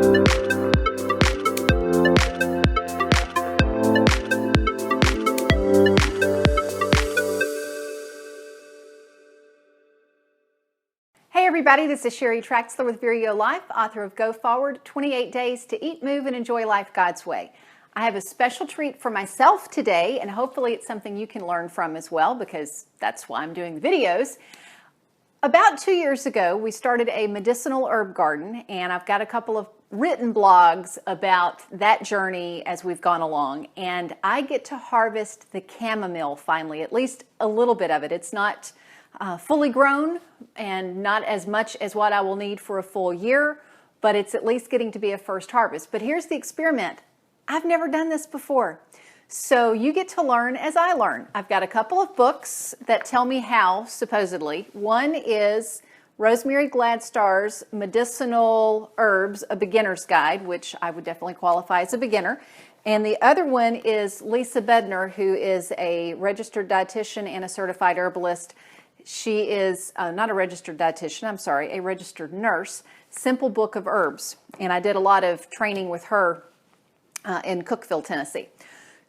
Hey everybody, this is Sheri Traxler with ViREO Life, author of Go Forward, 28 Days to Eat, Move, and Enjoy Life God's Way. I have a special treat for myself today, and hopefully it's something you can learn from as well, because that's why I'm doing the videos. About 2 years ago, we started a medicinal herb garden, and I've got a couple of written blogs about that journey as we've gone along, and I get to harvest the chamomile finally, at least a little bit of it. It's not fully grown and not as much as what I will need for a full year, but it's at least getting to be a first harvest. But here's the experiment. I've never done this before. So you get to learn as I learn. I've got a couple of books that tell me how, supposedly. One is Rosemary Gladstar's Medicinal Herbs, A Beginner's Guide, which I would definitely qualify as a beginner. And the other one is Lisa Bednar, who is a registered dietitian and a certified herbalist. She is not a registered dietitian, I'm sorry, a registered nurse. Simple Book of Herbs. And I did a lot of training with her in Cookeville, Tennessee.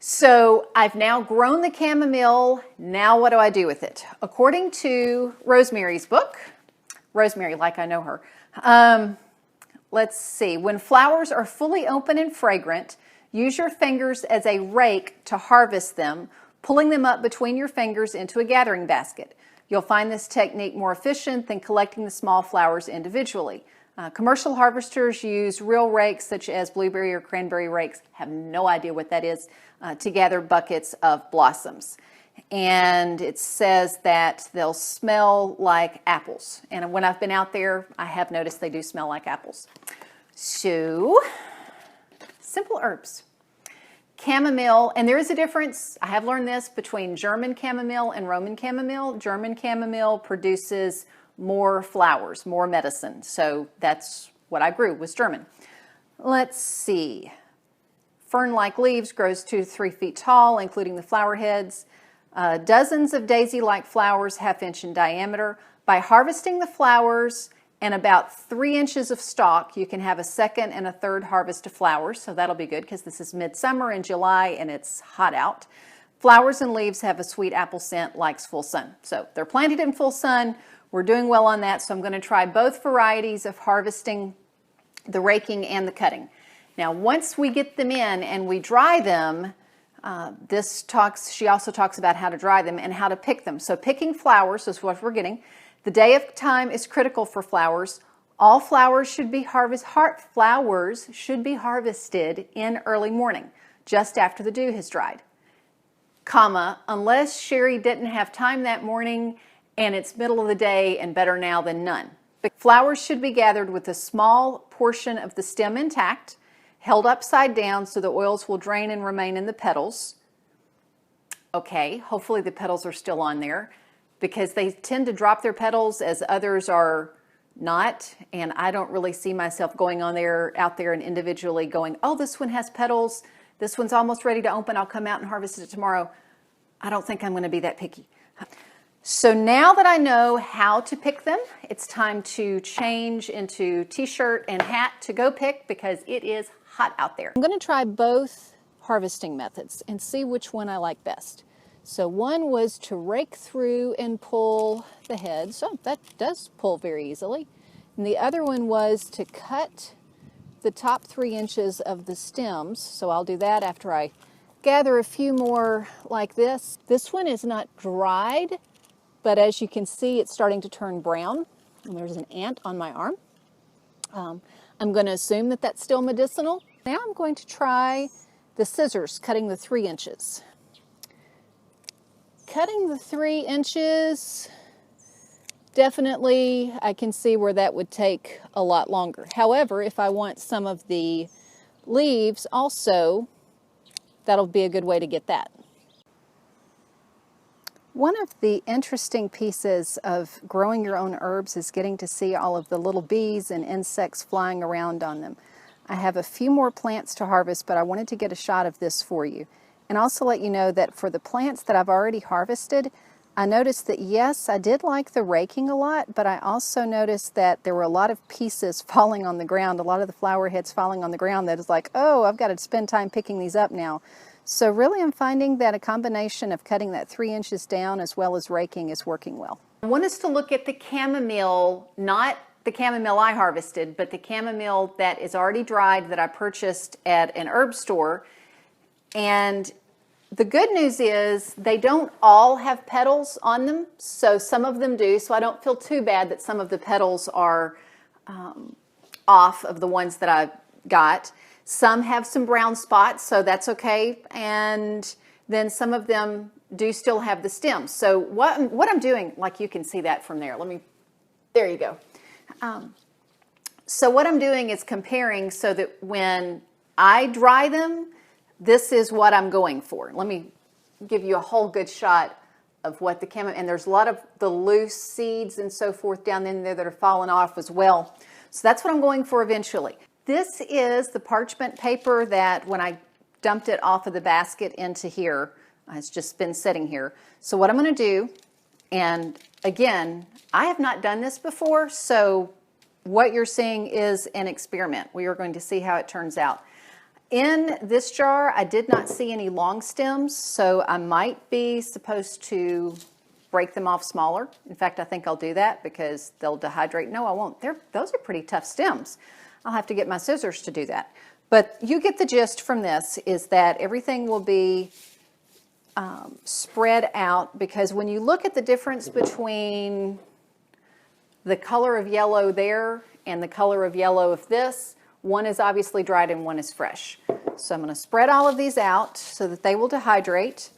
So I've now grown the chamomile. Now what do I do with it? According to Rosemary's book, Rosemary like I know her, let's see. When flowers are fully open and fragrant, use your fingers as a rake to harvest them, pulling them up between your fingers into a gathering basket. You'll find this technique more efficient than collecting the small flowers individually. Commercial harvesters use real rakes such as blueberry or cranberry rakes, have no idea what that is, to gather buckets of blossoms. And it says that they'll smell like apples. And when I've been out there, I have noticed they do smell like apples. So, simple herbs. Chamomile, and there is a difference, I have learned this, between German chamomile and Roman chamomile. German chamomile produces more flowers, more medicine. So that's what I grew, was German. Let's see. Fern-like leaves, grows 2 to 3 feet tall, including the flower heads. Dozens of daisy-like flowers, half-inch in diameter. By harvesting the flowers and about 3 inches of stalk, you can have a second and a third harvest of flowers, so that'll be good because this is midsummer in July and it's hot out. Flowers and leaves have a sweet apple scent, likes full sun. So they're planted in full sun. We're doing well on that, so I'm going to try both varieties of harvesting, the raking and the cutting. Now, once we get them in and we dry them, she also talks about how to dry them and how to pick them. So picking flowers is what we're getting. The day of time is critical for flowers. All flowers should be harvested in early morning, just after the dew has dried. Unless Sheri didn't have time that morning and it's middle of the day and better now than none. The flowers should be gathered with a small portion of the stem intact, held upside down so the oils will drain and remain in the petals. Okay, hopefully the petals are still on there, because they tend to drop their petals as others are not, and I don't really see myself going out there and individually going, oh, this one has petals, this one's almost ready to open, I'll come out and harvest it tomorrow. I don't think I'm going to be that picky. So now that I know how to pick them, it's time to change into t-shirt and hat to go pick because it is hot out there. I'm going to try both harvesting methods and see which one I like best. So one was to rake through and pull the heads. So that does pull very easily. And the other one was to cut the top 3 inches of the stems. So I'll do that after I gather a few more like this. This one is not dried, but as you can see, it's starting to turn brown. And there's an ant on my arm. I'm going to assume that that's still medicinal. Now I'm going to try the scissors, cutting the 3 inches. Cutting the 3 inches, definitely I can see where that would take a lot longer. However, if I want some of the leaves also, that'll be a good way to get that. One of the interesting pieces of growing your own herbs is getting to see all of the little bees and insects flying around on them. I have a few more plants to harvest, but I wanted to get a shot of this for you. And also let you know that for the plants that I've already harvested, I noticed that, yes, I did like the raking a lot, but I also noticed that there were a lot of pieces falling on the ground, a lot of the flower heads falling on the ground that is like, oh, I've got to spend time picking these up now. So really I'm finding that a combination of cutting that 3 inches down as well as raking is working well. I want us to look at the chamomile, not the chamomile I harvested, but the chamomile that is already dried that I purchased at an herb store. And the good news is they don't all have petals on them, so some of them do, so I don't feel too bad that some of the petals are off of the ones that I got. Some have some brown spots, so that's okay, and then some of them do still have the stems. So what I'm doing, like you can see that from there. There you go. So what I'm doing is comparing so that when I dry them, this is what I'm going for. Let me give you a whole good shot of what the chamomile, and there's a lot of the loose seeds and so forth down in there that are falling off as well. So that's what I'm going for eventually. This is the parchment paper that when I dumped it off of the basket into here, it's just been sitting here. So what I'm going to do, and again, I have not done this before, so what you're seeing is an experiment. We are going to see how it turns out. In this jar, I did not see any long stems, so I might be supposed to break them off smaller. In fact, I think I'll do that because they'll dehydrate. No, I won't. Those are pretty tough stems. I'll have to get my scissors to do that. But you get the gist from this, is that everything will be spread out, because when you look at the difference between the color of yellow there and the color of yellow of this, one is obviously dried and one is fresh. So I'm going to spread all of these out so that they will dehydrate.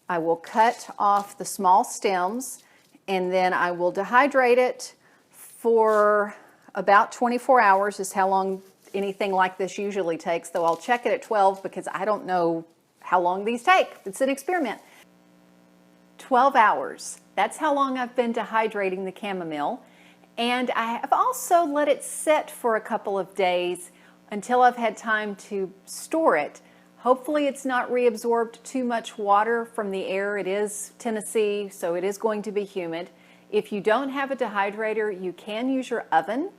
I will cut off the small stems, and then I will dehydrate it for about 24 hours is how long anything like this usually takes, though I'll check it at 12 because I don't know how long these take. It's an experiment. 12 hours. That's how long I've been dehydrating the chamomile. And I have also let it set for a couple of days until I've had time to store it. Hopefully it's not reabsorbed too much water from the air. It is Tennessee, so it is going to be humid. If you don't have a dehydrator, you can use your oven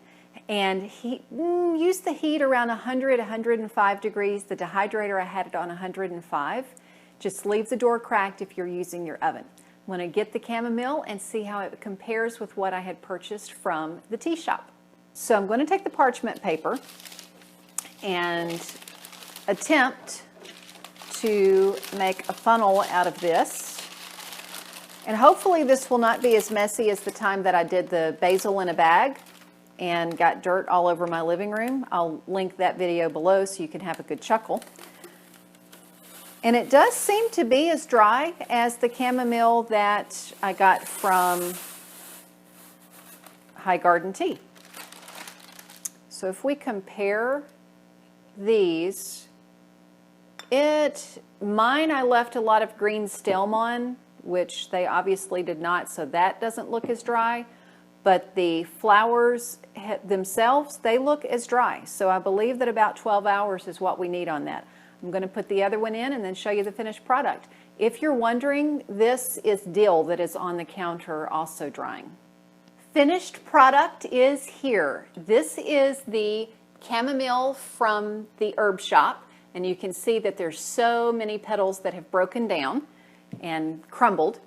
and use the heat around 100, 105 degrees. The dehydrator, I had it on 105. Just leave the door cracked if you're using your oven. I'm going to get the chamomile and see how it compares with what I had purchased from the tea shop. So I'm going to take the parchment paper and attempt to make a funnel out of this. And hopefully this will not be as messy as the time that I did the basil in a bag and got dirt all over my living room. I'll link that video below so you can have a good chuckle. And it does seem to be as dry as the chamomile that I got from High Garden Tea. So if we compare these, mine I left a lot of green stem on, which they obviously did not, so that doesn't look as dry. But the flowers themselves, they look as dry. So I believe that about 12 hours is what we need on that. I'm going to put the other one in and then show you the finished product. If you're wondering, this is dill that is on the counter also drying. Finished product is here. This is the chamomile from the herb shop, and you can see that there's so many petals that have broken down and crumbled.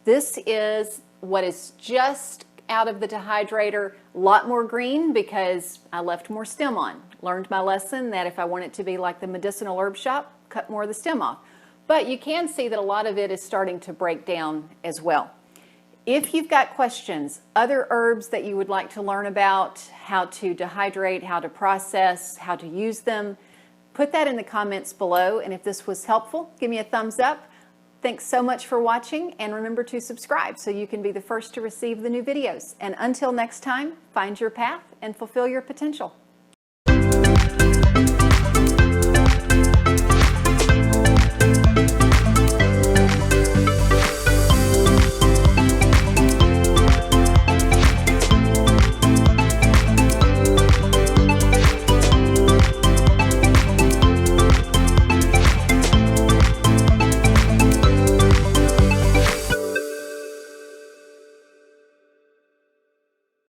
This is what is just out of the dehydrator, a lot more green because I left more stem on. Learned my lesson that if I want it to be like the Medicinal herb shop, cut more of the stem off. But you can see that a lot of it is starting to break down as well. If you've got questions, other herbs that you would like to learn about, how to dehydrate, how to process, how to use them, put that in the comments below. And if this was helpful, give me a thumbs up. Thanks so much for watching, and remember to subscribe so you can be the first to receive the new videos. And until next time, find your path and fulfill your potential.